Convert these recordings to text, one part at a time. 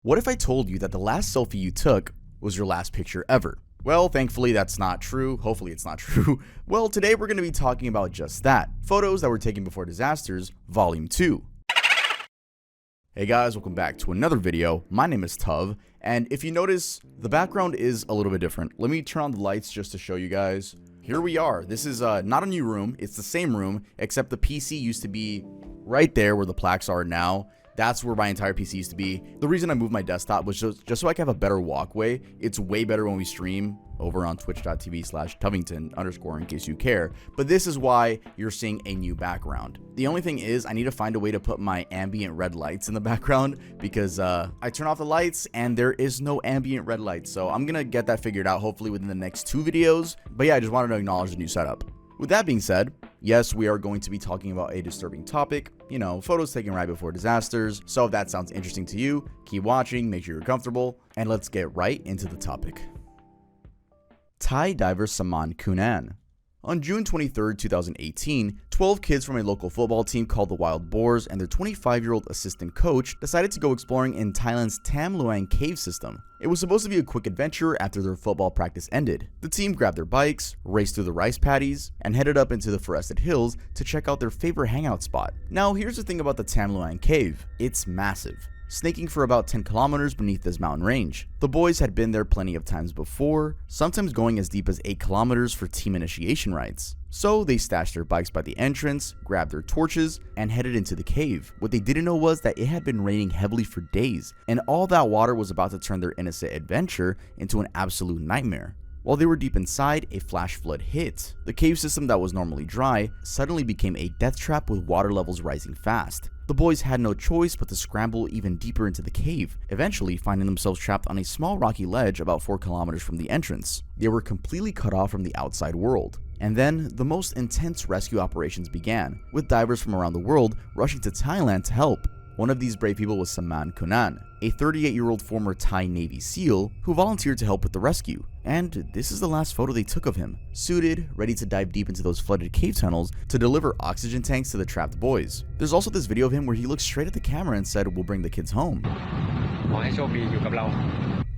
What if I told you that the last selfie you took was your last picture ever? Well, thankfully that's not true. Hopefully it's not true. Well, today we're going to be talking about just that. Photos that were taken before disasters, Volume 2. Hey guys, welcome back to another video. My name is Tuv, and if you notice, the background is a little bit different. Let me turn on the lights just to show you guys. Here we are. This is not a new room. It's the same room, except the PC used to be right there where the plaques are now. That's where my entire PC used to be. The reason I moved my desktop was just so I can have a better walkway. It's way better when we stream over on twitch.tv/tuvington_ in case you care. But this is why you're seeing a new background. The only thing is I need to find a way to put my ambient red lights in the background because I turn off the lights and there is no ambient red lights. So I'm gonna get that figured out hopefully within the next 2 videos. But yeah, I just wanted to acknowledge the new setup. With that being said, yes, we are going to be talking about a disturbing topic, you know, photos taken right before disasters. So if that sounds interesting to you, keep watching, make sure you're comfortable, and let's get right into the topic. Thai diver Saman Kunan. On June 23, 2018, 12 kids from a local football team called the Wild Boars and their 25-year-old assistant coach decided to go exploring in Thailand's Tam Luang cave system. It was supposed to be a quick adventure after their football practice ended. The team grabbed their bikes, raced through the rice paddies, and headed up into the forested hills to check out their favorite hangout spot. Now, here's the thing about the Tam Luang cave. It's massive, snaking for about 10 kilometers beneath this mountain range. The boys had been there plenty of times before, sometimes going as deep as 8 kilometers for team initiation rites. So they stashed their bikes by the entrance, grabbed their torches, and headed into the cave. What they didn't know was that it had been raining heavily for days, and all that water was about to turn their innocent adventure into an absolute nightmare. While they were deep inside, a flash flood hit. The cave system that was normally dry suddenly became a death trap with water levels rising fast. The boys had no choice but to scramble even deeper into the cave, eventually finding themselves trapped on a small rocky ledge about 4 kilometers from the entrance. They were completely cut off from the outside world. And then, the most intense rescue operations began, with divers from around the world rushing to Thailand to help. One of these brave people was Saman Kunan, a 38-year-old former Thai Navy SEAL who volunteered to help with the rescue. And this is the last photo they took of him, suited, ready to dive deep into those flooded cave tunnels to deliver oxygen tanks to the trapped boys. There's also this video of him where he looked straight at the camera and said, "We'll bring the kids home."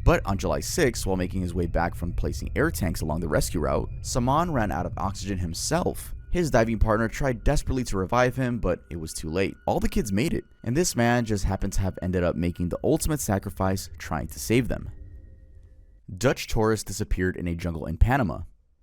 But on July 6, while making his way back from placing air tanks along the rescue route, Saman ran out of oxygen himself. His diving partner tried desperately to revive him, but it was too late. All the kids made it, and this man just happened to have ended up making the ultimate sacrifice trying to save them. Dutch tourist disappeared in a jungle in Panama.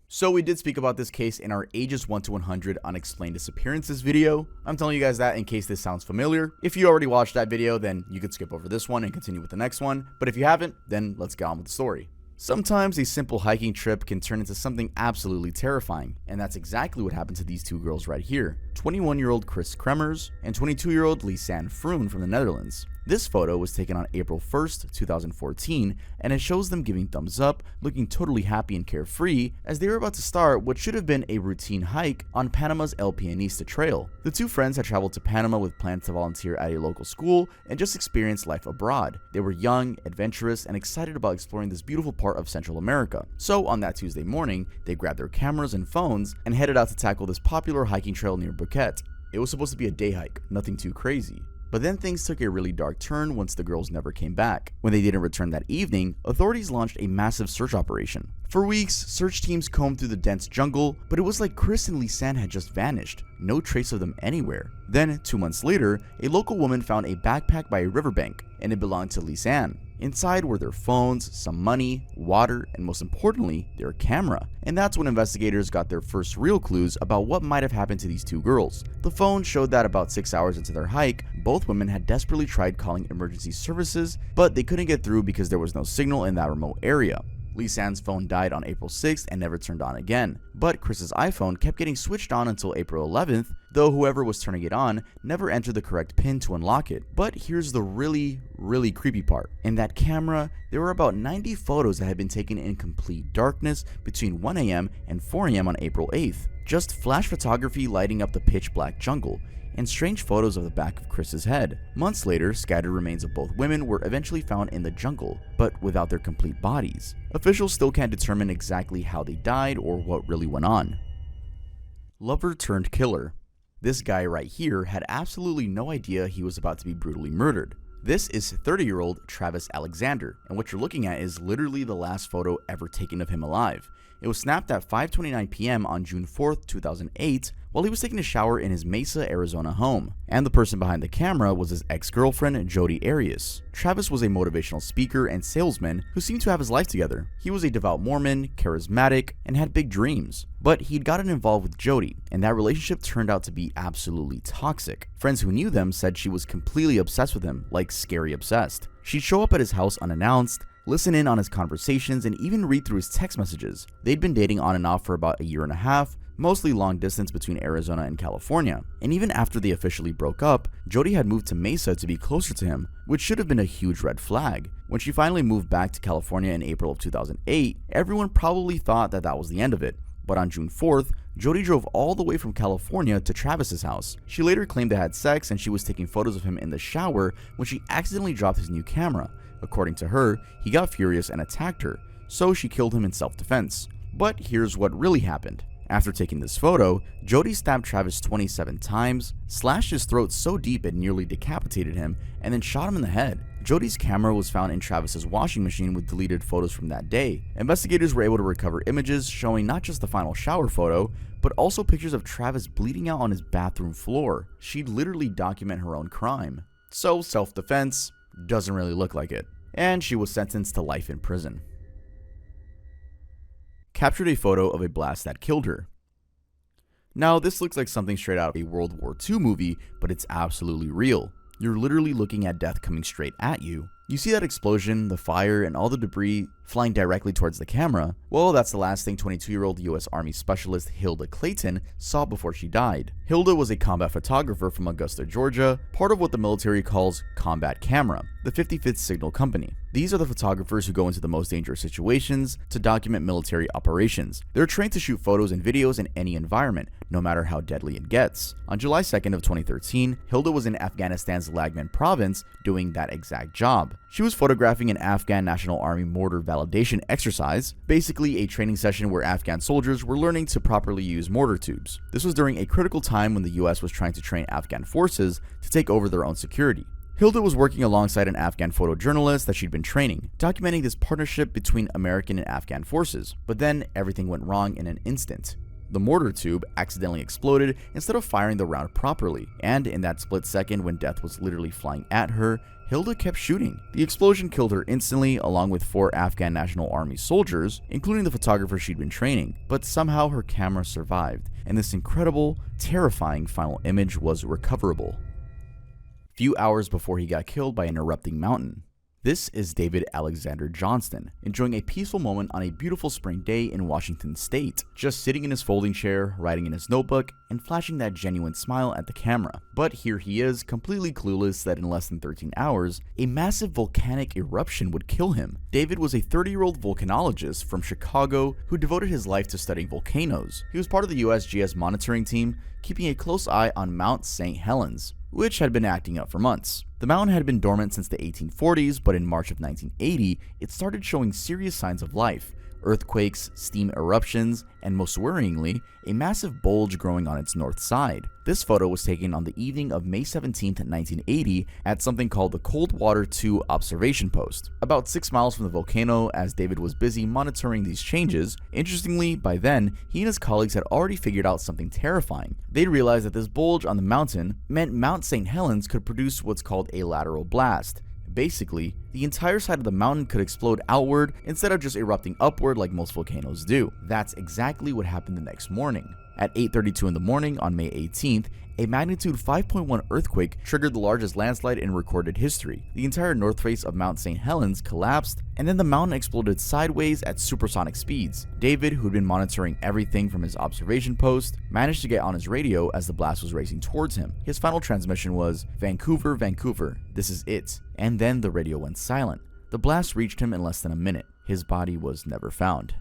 So we did speak about this case in our ages 1 to 100 unexplained disappearances video. I'm telling you guys that in case this sounds familiar. If you already watched that video, then you could skip over this one and continue with the next one. But if you haven't, then let's get on with the story. Sometimes a simple hiking trip can turn into something absolutely terrifying, and that's exactly what happened to these two girls right here, 21-year-old Chris Kremers and 22-year-old Lisanne Froon from the Netherlands. This photo was taken on April 1st, 2014, and it shows them giving thumbs up, looking totally happy and carefree as they were about to start what should have been a routine hike on Panama's El Pianista Trail. The two friends had traveled to Panama with plans to volunteer at a local school and just experience life abroad. They were young, adventurous, and excited about exploring this beautiful part of Central America. So on that Tuesday morning, they grabbed their cameras and phones and headed out to tackle this popular hiking trail near Phuket. It was supposed to be a day hike, nothing too crazy. But then things took a really dark turn once the girls never came back. When they didn't return that evening, authorities launched a massive search operation. For weeks, search teams combed through the dense jungle, but it was like Chris and Lisanne had just vanished. No trace of them anywhere. Then, 2 months later, a local woman found a backpack by a riverbank, and it belonged to Lisanne. Inside were their phones, some money, water, and most importantly, their camera. And that's when investigators got their first real clues about what might have happened to these two girls. The phone showed that about 6 hours into their hike, both women had desperately tried calling emergency services, but they couldn't get through because there was no signal in that remote area. Lisanne's phone died on April 6th and never turned on again, but Chris's iPhone kept getting switched on until April 11th, though whoever was turning it on never entered the correct pin to unlock it. But here's the really creepy part. In that camera, there were about 90 photos that had been taken in complete darkness between 1 a.m. and 4 a.m. on April 8th. Just flash photography lighting up the pitch black jungle, and strange photos of the back of Chris's head. Months later, scattered remains of both women were eventually found in the jungle, but without their complete bodies. Officials still can't determine exactly how they died or what really went on. Lover turned killer. This guy right here had absolutely no idea he was about to be brutally murdered. This is 30-year-old Travis Alexander, and what you're looking at is literally the last photo ever taken of him alive. It was snapped at 5:29 p.m. on June 4th, 2008, while he was taking a shower in his Mesa, Arizona home. And the person behind the camera was his ex-girlfriend, Jodi Arias. Travis was a motivational speaker and salesman who seemed to have his life together. He was a devout Mormon, charismatic, and had big dreams. But he'd gotten involved with Jodi, and that relationship turned out to be absolutely toxic. Friends who knew them said she was completely obsessed with him, like scary obsessed. She'd show up at his house unannounced, listen in on his conversations, and even read through his text messages. They'd been dating on and off for about a year and a half, mostly long distance between Arizona and California. And even after they officially broke up, Jodi had moved to Mesa to be closer to him, which should have been a huge red flag. When she finally moved back to California in April of 2008, everyone probably thought that was the end of it. But on June 4th, Jodi drove all the way from California to Travis's house. She later claimed they had sex and she was taking photos of him in the shower when she accidentally dropped his new camera. According to her, he got furious and attacked her, so she killed him in self-defense. But here's what really happened. After taking this photo, Jodi stabbed Travis 27 times, slashed his throat so deep it nearly decapitated him, and then shot him in the head. Jodi's camera was found in Travis's washing machine with deleted photos from that day. Investigators were able to recover images showing not just the final shower photo, but also pictures of Travis bleeding out on his bathroom floor. She'd literally document her own crime. So self-defense doesn't really look like it. And she was sentenced to life in prison. Captured a photo of a blast that killed her. Now, this looks like something straight out of a World War II movie, but it's absolutely real. You're literally looking at death coming straight at you. You see that explosion, the fire, and all the debris flying directly towards the camera? Well, that's the last thing 22-year-old US Army Specialist Hilda Clayton saw before she died. Hilda was a combat photographer from Augusta, Georgia, part of what the military calls Combat Camera, the 55th Signal Company. These are the photographers who go into the most dangerous situations to document military operations. They're trained to shoot photos and videos in any environment, no matter how deadly it gets. On July 2nd of 2013, Hilda was in Afghanistan's Lagman province doing that exact job. She was photographing an Afghan National Army mortar validation exercise, basically a training session where Afghan soldiers were learning to properly use mortar tubes. This was during a critical time when the US was trying to train Afghan forces to take over their own security. Hilda was working alongside an Afghan photojournalist that she'd been training, documenting this partnership between American and Afghan forces. But then everything went wrong in an instant. The mortar tube accidentally exploded instead of firing the round properly, and in that split second when death was literally flying at her, Hilda kept shooting. The explosion killed her instantly, along with 4 Afghan National Army soldiers, including the photographer she'd been training. But somehow her camera survived, and this incredible, terrifying final image was recoverable. Few hours before he got killed by an erupting mountain. This is David Alexander Johnston, enjoying a peaceful moment on a beautiful spring day in Washington state, just sitting in his folding chair, writing in his notebook, and flashing that genuine smile at the camera. But here he is, completely clueless that in less than 13 hours, a massive volcanic eruption would kill him. David was a 30-year-old volcanologist from Chicago who devoted his life to studying volcanoes. He was part of the USGS monitoring team, keeping a close eye on Mount St. Helens, which had been acting up for months. The mountain had been dormant since the 1840s, but in March of 1980, it started showing serious signs of life. Earthquakes, steam eruptions, and most worryingly, a massive bulge growing on its north side. This photo was taken on the evening of May 17, 1980 at something called the Coldwater 2 observation post, about 6 miles from the volcano. As David was busy monitoring these changes, interestingly, by then, he and his colleagues had already figured out something terrifying. They realized that this bulge on the mountain meant Mount St. Helens could produce what's called a lateral blast. Basically, the entire side of the mountain could explode outward instead of just erupting upward like most volcanoes do. That's exactly what happened the next morning. At 8:32 in the morning on May 18th, a magnitude 5.1 earthquake triggered the largest landslide in recorded history. The entire north face of Mount St. Helens collapsed, and then the mountain exploded sideways at supersonic speeds. David, who'd been monitoring everything from his observation post, managed to get on his radio as the blast was racing towards him. His final transmission was, "Vancouver, Vancouver, this is it." And then the radio went silent. The blast reached him in less than a minute. His body was never found.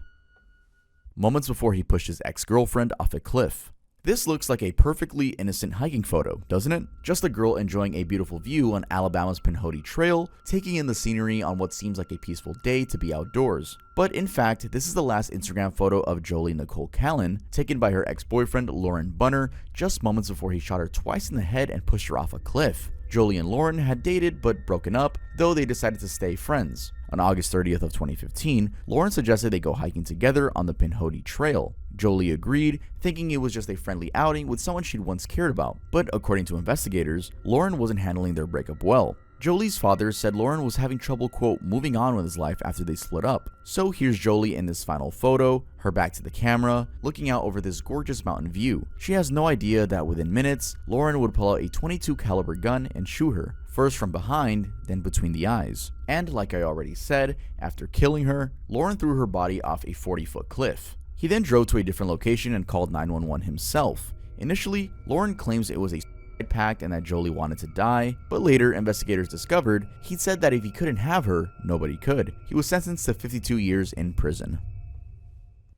Moments before he pushed his ex-girlfriend off a cliff. This looks like a perfectly innocent hiking photo, doesn't it? Just a girl enjoying a beautiful view on Alabama's Pinhoti Trail, taking in the scenery on what seems like a peaceful day to be outdoors. But in fact, this is the last Instagram photo of Jolie Nicole Callan, taken by her ex-boyfriend Lauren Bunner just moments before he shot her twice in the head and pushed her off a cliff. Jolie and Lauren had dated but broken up, though they decided to stay friends. On August 30th of 2015, Lauren suggested they go hiking together on the Pinhoti Trail. Jolie agreed, thinking it was just a friendly outing with someone she'd once cared about. But according to investigators, Lauren wasn't handling their breakup well. Jolie's father said Lauren was having trouble, quote, moving on with his life after they split up. So here's Jolie in this final photo, her back to the camera, looking out over this gorgeous mountain view. She has no idea that within minutes, Lauren would pull out a .22 caliber gun and shoot her, first from behind, then between the eyes. And like I already said, after killing her, Lauren threw her body off a 40-foot cliff. He then drove to a different location and called 911 himself. Initially, Lauren claims it was a pact and that Jolie wanted to die, but later investigators discovered he'd said that if he couldn't have her, nobody could. He was sentenced to 52 years in prison.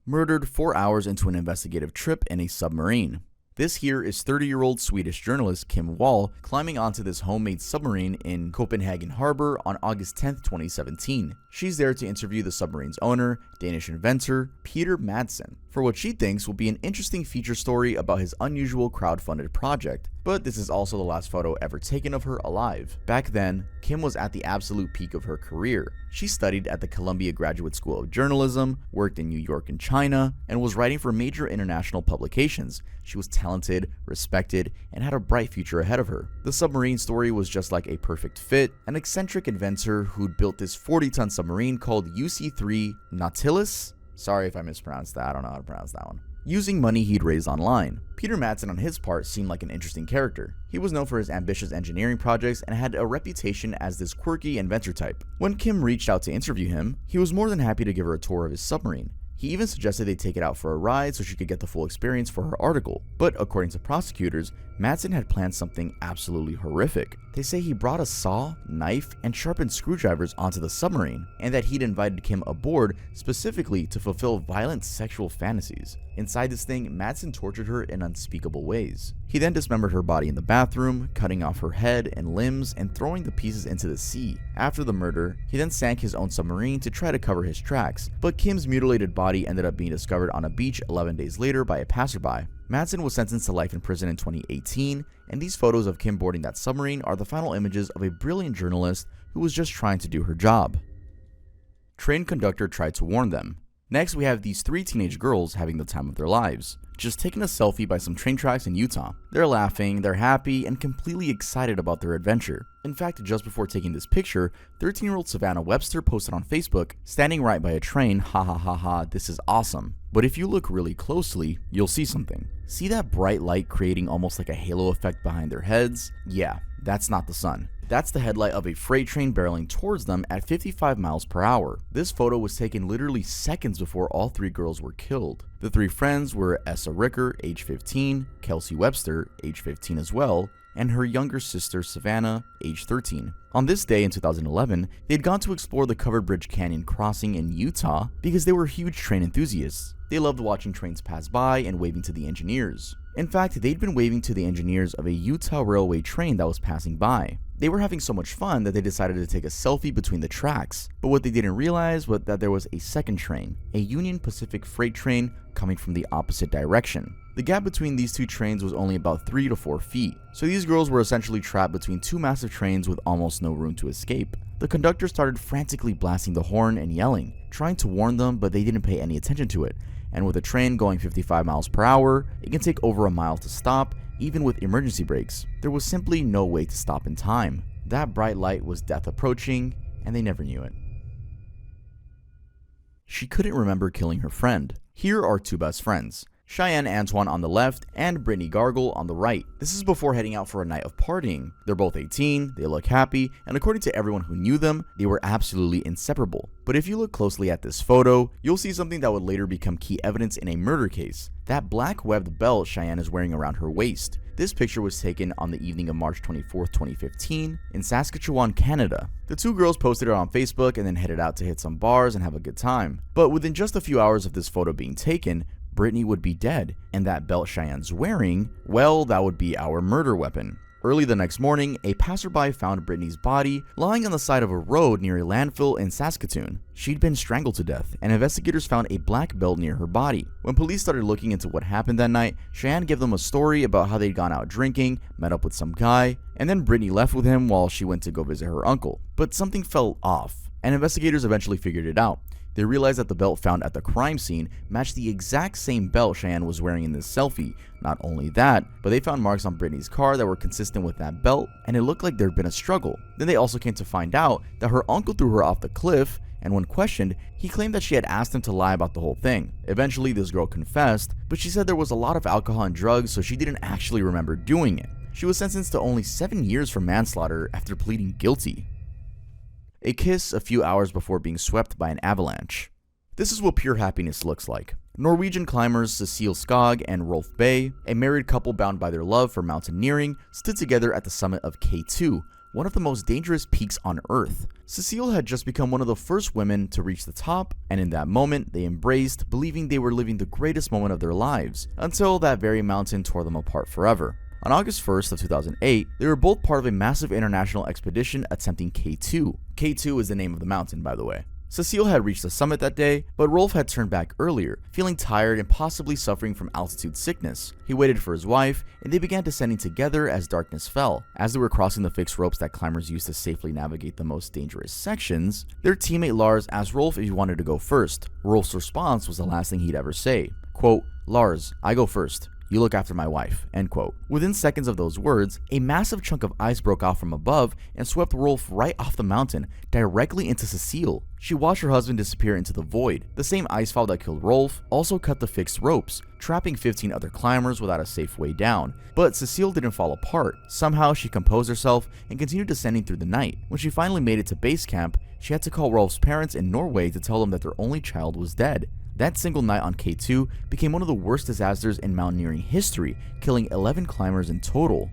Murdered 4 hours into an investigative trip in a submarine. This here is 30-year-old Swedish journalist Kim Wall climbing onto this homemade submarine in Copenhagen Harbor on August 10, 2017. She's there to interview the submarine's owner, Danish inventor Peter Madsen, for what she thinks will be an interesting feature story about his unusual crowd-funded project. But this is also the last photo ever taken of her alive. Back then, Kim was at the absolute peak of her career. She studied at the Columbia Graduate School of Journalism, worked in New York and China, and was writing for major international publications. She was talented, respected, and had a bright future ahead of her. The submarine story was just like a perfect fit. An eccentric inventor who'd built this 40-ton submarine called UC-3 Nautilus. Sorry if I mispronounced that, I don't know how to pronounce that one. Using money he'd raised online. Peter Madsen on his part seemed like an interesting character. He was known for his ambitious engineering projects and had a reputation as this quirky inventor type. When Kim reached out to interview him, he was more than happy to give her a tour of his submarine. He even suggested they take it out for a ride so she could get the full experience for her article. But according to prosecutors, Madsen had planned something absolutely horrific. They say he brought a saw, knife, and sharpened screwdrivers onto the submarine, and that he'd invited Kim aboard specifically to fulfill violent sexual fantasies. Inside this thing, Madsen tortured her in unspeakable ways. He then dismembered her body in the bathroom, cutting off her head and limbs and throwing the pieces into the sea. After the murder, he then sank his own submarine to try to cover his tracks, but Kim's mutilated body ended up being discovered on a beach 11 days later by a passerby. Madsen was sentenced to life in prison in 2018, and these photos of Kim boarding that submarine are the final images of a brilliant journalist who was just trying to do her job. Train conductor tried to warn them. Next, we have these 3 teenage girls having the time of their lives, just taking a selfie by some train tracks in Utah. They're laughing, they're happy, and completely excited about their adventure. In fact, just before taking this picture, 13-year-old Savannah Webster posted on Facebook, "Standing right by a train, ha ha ha ha, this is awesome." But if you look really closely, you'll see something. See that bright light creating almost like a halo effect behind their heads? Yeah, that's not the sun. That's the headlight of a freight train barreling towards them at 55 miles per hour. This photo was taken literally seconds before all 3 girls were killed. The 3 friends were Essa Ricker, age 15, Kelsey Webster, age 15 as well, and her younger sister Savannah, age 13. On this day in 2011, they had gone to explore the Covered Bridge Canyon crossing in Utah because they were huge train enthusiasts. They loved watching trains pass by and waving to the engineers. In fact, they'd been waving to the engineers of a Utah Railway train that was passing by. They were having so much fun that they decided to take a selfie between the tracks, but what they didn't realize was that there was a second train, a Union Pacific freight train coming from the opposite direction. The gap between these 2 trains was only about 3 to 4 feet, so these girls were essentially trapped between 2 massive trains with almost no room to escape. The conductor started frantically blasting the horn and yelling, trying to warn them, but they didn't pay any attention to it. And with a train going 55 miles per hour, it can take over a mile to stop, even with emergency brakes. There was simply no way to stop in time. That bright light was death approaching, and they never knew it. She couldn't remember killing her friend. Here are 2 best friends, Cheyenne Antoine on the left and Brittany Gargle on the right. This is before heading out for a night of partying. They're both 18, they look happy, and according to everyone who knew them, they were absolutely inseparable. But if you look closely at this photo, you'll see something that would later become key evidence in a murder case. That black webbed belt Cheyenne is wearing around her waist. This picture was taken on the evening of March 24, 2015 in Saskatchewan, Canada. The 2 girls posted it on Facebook and then headed out to hit some bars and have a good time. But within just a few hours of this photo being taken, Brittany would be dead, and that belt Cheyenne's wearing, well, that would be our murder weapon. Early the next morning, a passerby found Brittany's body lying on the side of a road near a landfill in Saskatoon. She'd been strangled to death, and investigators found a black belt near her body. When police started looking into what happened that night, Cheyenne gave them a story about how they'd gone out drinking, met up with some guy, and then Brittany left with him while she went to go visit her uncle. But something felt off, and investigators eventually figured it out. They realized that the belt found at the crime scene matched the exact same belt Cheyenne was wearing in this selfie. Not only that, but they found marks on Brittany's car that were consistent with that belt, and it looked like there'd been a struggle. Then they also came to find out that her uncle threw her off the cliff, and when questioned, he claimed that she had asked him to lie about the whole thing. Eventually, this girl confessed, but she said there was a lot of alcohol and drugs, so she didn't actually remember doing it. She was sentenced to only 7 years for manslaughter after pleading guilty. A kiss a few hours before being swept by an avalanche. This is what pure happiness looks like. Norwegian climbers Cecile Skog and Rolf Bay, a married couple bound by their love for mountaineering, stood together at the summit of K2, one of the most dangerous peaks on Earth. Cecile had just become one of the first women to reach the top, and in that moment, they embraced, believing they were living the greatest moment of their lives, until that very mountain tore them apart forever. On August 1st of 2008, they were both part of a massive international expedition attempting K2. K2 is the name of the mountain, by the way. Cecile had reached the summit that day, but Rolf had turned back earlier, feeling tired and possibly suffering from altitude sickness. He waited for his wife, and they began descending together as darkness fell. As they were crossing the fixed ropes that climbers use to safely navigate the most dangerous sections, their teammate Lars asked Rolf if he wanted to go first. Rolf's response was the last thing he'd ever say. Quote, "Lars, I go first. You look after my wife," end quote. Within seconds of those words, a massive chunk of ice broke off from above and swept Rolf right off the mountain, directly into Cecile. She watched her husband disappear into the void. The same icefall that killed Rolf also cut the fixed ropes, trapping 15 other climbers without a safe way down. But Cecile didn't fall apart. Somehow she composed herself and continued descending through the night. When she finally made it to base camp, she had to call Rolf's parents in Norway to tell them that their only child was dead. That single night on K2 became one of the worst disasters in mountaineering history, killing 11 climbers in total.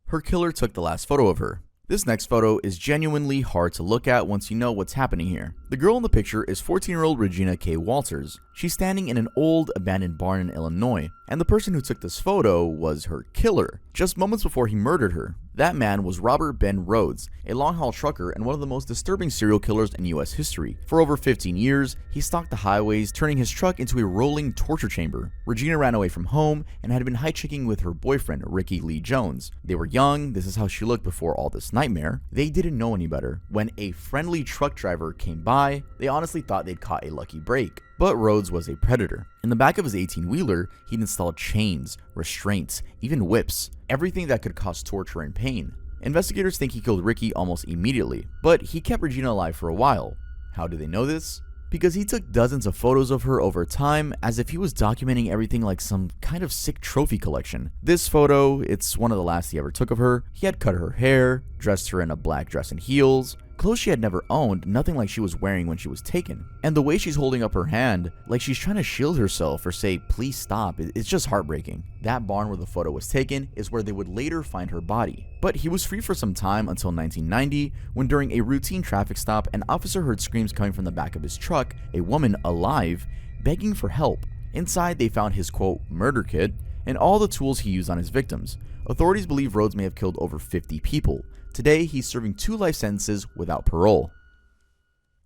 Her killer took the last photo of her. This next photo is genuinely hard to look at once you know what's happening here. The girl in the picture is 14-year-old Regina K. Walters. She's standing in an old, abandoned barn in Illinois, and the person who took this photo was her killer, just moments before he murdered her. That man was Robert Ben Rhodes, a long-haul trucker and one of the most disturbing serial killers in US history. For over 15 years, he stalked the highways, turning his truck into a rolling torture chamber. Regina ran away from home and had been hitchhiking with her boyfriend, Ricky Lee Jones. They were young, this is how she looked before all this nightmare. They didn't know any better. When a friendly truck driver came by, they honestly thought they'd caught a lucky break. But Rhodes was a predator. In the back of his 18-wheeler, he'd installed chains, restraints, even whips, everything that could cause torture and pain. Investigators think he killed Ricky almost immediately, but he kept Regina alive for a while. How do they know this? Because he took dozens of photos of her over time, as if he was documenting everything like some kind of sick trophy collection. This photo, it's one of the last he ever took of her. He had cut her hair, dressed her in a black dress and heels, clothes she had never owned, nothing like she was wearing when she was taken. And the way she's holding up her hand, like she's trying to shield herself or say, "Please stop," it's just heartbreaking. That barn where the photo was taken is where they would later find her body. But he was free for some time until 1990, when during a routine traffic stop, an officer heard screams coming from the back of his truck, a woman alive, begging for help. Inside, they found his quote, "murder kit," and all the tools he used on his victims. Authorities believe Rhodes may have killed over 50 people. Today, he's serving 2 life sentences without parole.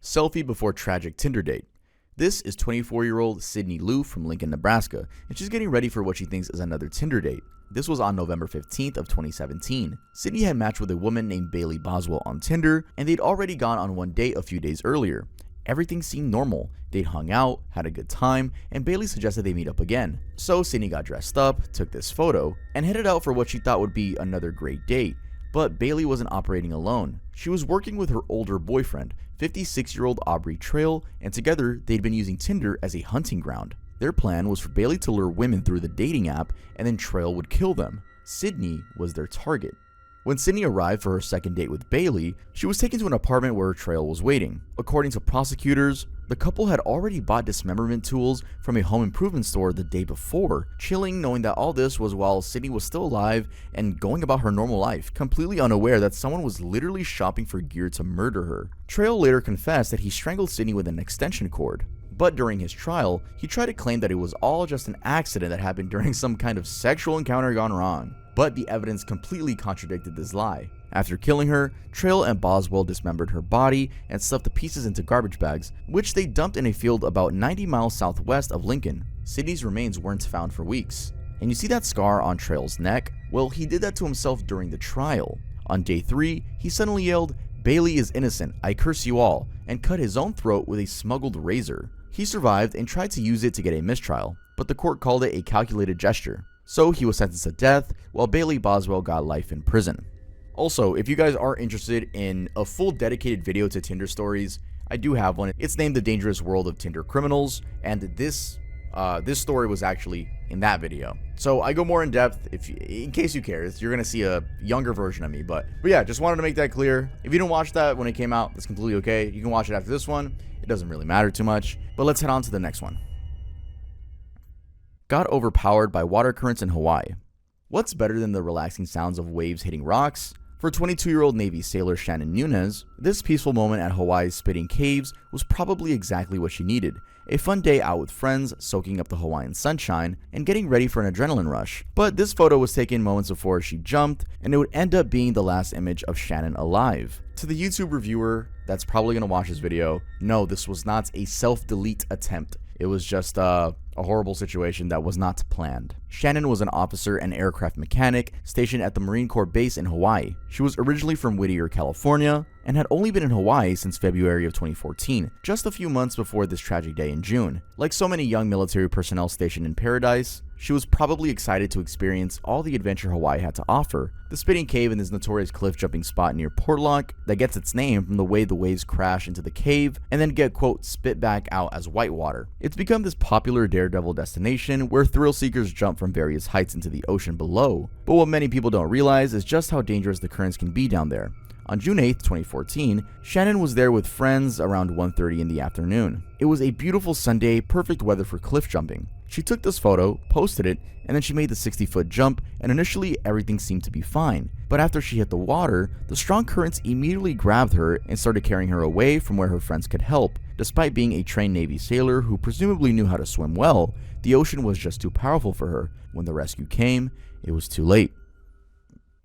Selfie before tragic Tinder date. This is 24-year-old Sydney Liu from Lincoln, Nebraska, and she's getting ready for what she thinks is another Tinder date. This was on November 15th of 2017. Sydney had matched with a woman named Bailey Boswell on Tinder, and they'd already gone on one date a few days earlier. Everything seemed normal. They'd hung out, had a good time, and Bailey suggested they meet up again. So Sydney got dressed up, took this photo, and headed out for what she thought would be another great date. But Bailey wasn't operating alone. She was working with her older boyfriend, 56-year-old Aubrey Trail, and together they'd been using Tinder as a hunting ground. Their plan was for Bailey to lure women through the dating app, and then Trail would kill them. Sydney was their target. When Sydney arrived for her second date with Bailey, she was taken to an apartment where Trail was waiting. According to prosecutors, the couple had already bought dismemberment tools from a home improvement store the day before, chilling knowing that all this was while Sydney was still alive and going about her normal life, completely unaware that someone was literally shopping for gear to murder her. Trail later confessed that he strangled Sydney with an extension cord. But during his trial, he tried to claim that it was all just an accident that happened during some kind of sexual encounter gone wrong. But the evidence completely contradicted this lie. After killing her, Trail and Boswell dismembered her body and stuffed the pieces into garbage bags, which they dumped in a field about 90 miles southwest of Lincoln. Sidney's remains weren't found for weeks. And you see that scar on Trail's neck? Well, he did that to himself during the trial. On day 3, he suddenly yelled, "Bailey is innocent, I curse you all," and cut his own throat with a smuggled razor. He survived and tried to use it to get a mistrial, but the court called it a calculated gesture. So he was sentenced to death, while Bailey Boswell got life in prison. Also, if you guys are interested in a full dedicated video to Tinder stories, I do have one. It's named The Dangerous World of Tinder Criminals, and this story was actually in that video. So I go more in depth in case you care. You're gonna see a younger version of me, but yeah, just wanted to make that clear. If you didn't watch that when it came out, that's completely okay. You can watch it after this one. It doesn't really matter too much, but let's head on to the next one. Got overpowered by water currents in Hawaii. What's better than the relaxing sounds of waves hitting rocks? For 22-year-old Navy sailor Shannon Nunez, this peaceful moment at Hawaii's Spitting Caves was probably exactly what she needed. A fun day out with friends, soaking up the Hawaiian sunshine, and getting ready for an adrenaline rush. But this photo was taken moments before she jumped, and it would end up being the last image of Shannon alive. To the YouTube reviewer that's probably going to watch this video, no, this was not a self-delete attempt. It was just a horrible situation that was not planned. Shannon was an officer and aircraft mechanic stationed at the Marine Corps base in Hawaii. She was originally from Whittier, California, and had only been in Hawaii since February of 2014, just a few months before this tragic day in June. Like so many young military personnel stationed in Paradise, she was probably excited to experience all the adventure Hawaii had to offer. The Spitting Cave is this notorious cliff jumping spot near Portlock that gets its name from the way the waves crash into the cave and then get, quote, spit back out as whitewater. It's become this popular daredevil destination where thrill seekers jump from various heights into the ocean below. But what many people don't realize is just how dangerous the currents can be down there. On June 8, 2014, Shannon was there with friends around 1:30 in the afternoon. It was a beautiful Sunday, perfect weather for cliff jumping. She took this photo, posted it, and then she made the 60-foot jump, and initially everything seemed to be fine. But after she hit the water, the strong currents immediately grabbed her and started carrying her away from where her friends could help. Despite being a trained Navy sailor who presumably knew how to swim well, the ocean was just too powerful for her. When the rescue came, it was too late.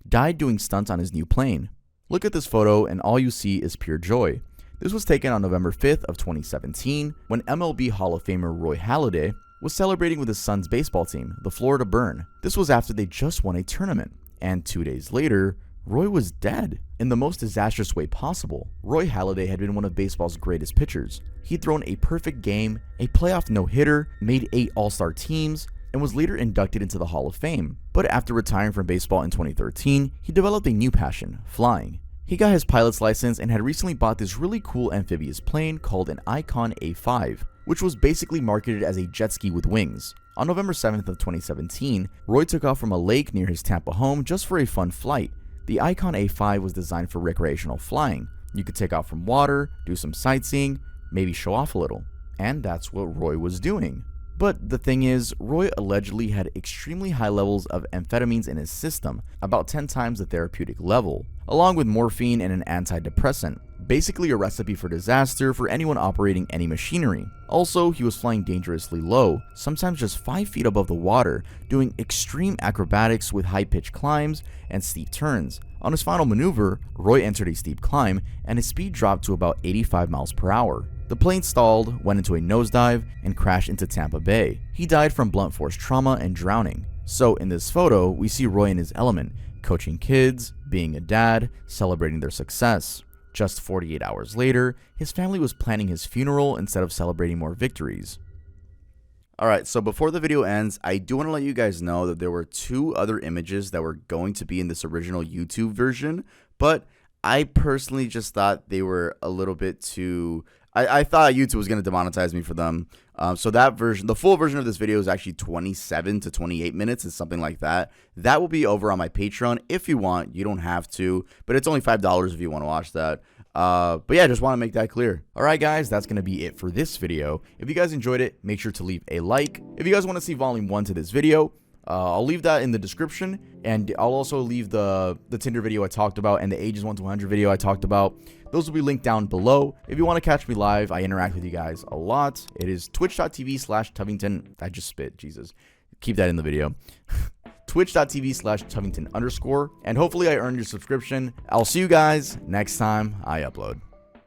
Died doing stunts on his new plane. Look at this photo and all you see is pure joy. This was taken on November 5th of 2017 when MLB Hall of Famer Roy Halladay was celebrating with his son's baseball team, the Florida Burn. This was after they just won a tournament, and 2 days later, Roy was dead in the most disastrous way possible. Roy Halladay had been one of baseball's greatest pitchers. He'd thrown a perfect game, a playoff no-hitter, made 8 All-Star teams, and was later inducted into the Hall of Fame. But after retiring from baseball in 2013, he developed a new passion, flying. He got his pilot's license and had recently bought this really cool amphibious plane called an Icon A5, which was basically marketed as a jet ski with wings. On November 7th of 2017, Roy took off from a lake near his Tampa home just for a fun flight. The Icon A5 was designed for recreational flying. You could take off from water, do some sightseeing, maybe show off a little. And that's what Roy was doing. But the thing is, Roy allegedly had extremely high levels of amphetamines in his system, about 10 times the therapeutic level, along with morphine and an antidepressant. Basically a recipe for disaster for anyone operating any machinery. Also, he was flying dangerously low, sometimes just 5 feet above the water, doing extreme acrobatics with high-pitched climbs and steep turns. On his final maneuver, Roy entered a steep climb and his speed dropped to about 85 miles per hour. The plane stalled, went into a nosedive, and crashed into Tampa Bay. He died from blunt force trauma and drowning. So in this photo, we see Roy in his element, coaching kids, being a dad, celebrating their success. Just 48 hours later, his family was planning his funeral instead of celebrating more victories. Alright, so before the video ends, I do want to let you guys know that there were 2 other images that were going to be in this original YouTube version, but I personally just thought they were a little bit too... I thought YouTube was going to demonetize me for them. So that version, the full version of this video is actually 27 to 28 minutes. It's something like that. That will be over on my Patreon if you want. You don't have to, but it's only $5 if you want to watch that. But yeah, just want to make that clear. Alright guys, that's going to be it for this video. If you guys enjoyed it, make sure to leave a like. If you guys want to see volume 1 to this video, I'll leave that in the description, and I'll also leave the Tinder video I talked about and the ages 1 to 100 video I talked about. Those will be linked down below. If you want to catch me live, I interact with you guys a lot. It is twitch.tv/tuvington. I just spit, Jesus. Keep that in the video. Twitch.tv/tuvington_, and hopefully I earned your subscription. I'll see you guys next time I upload.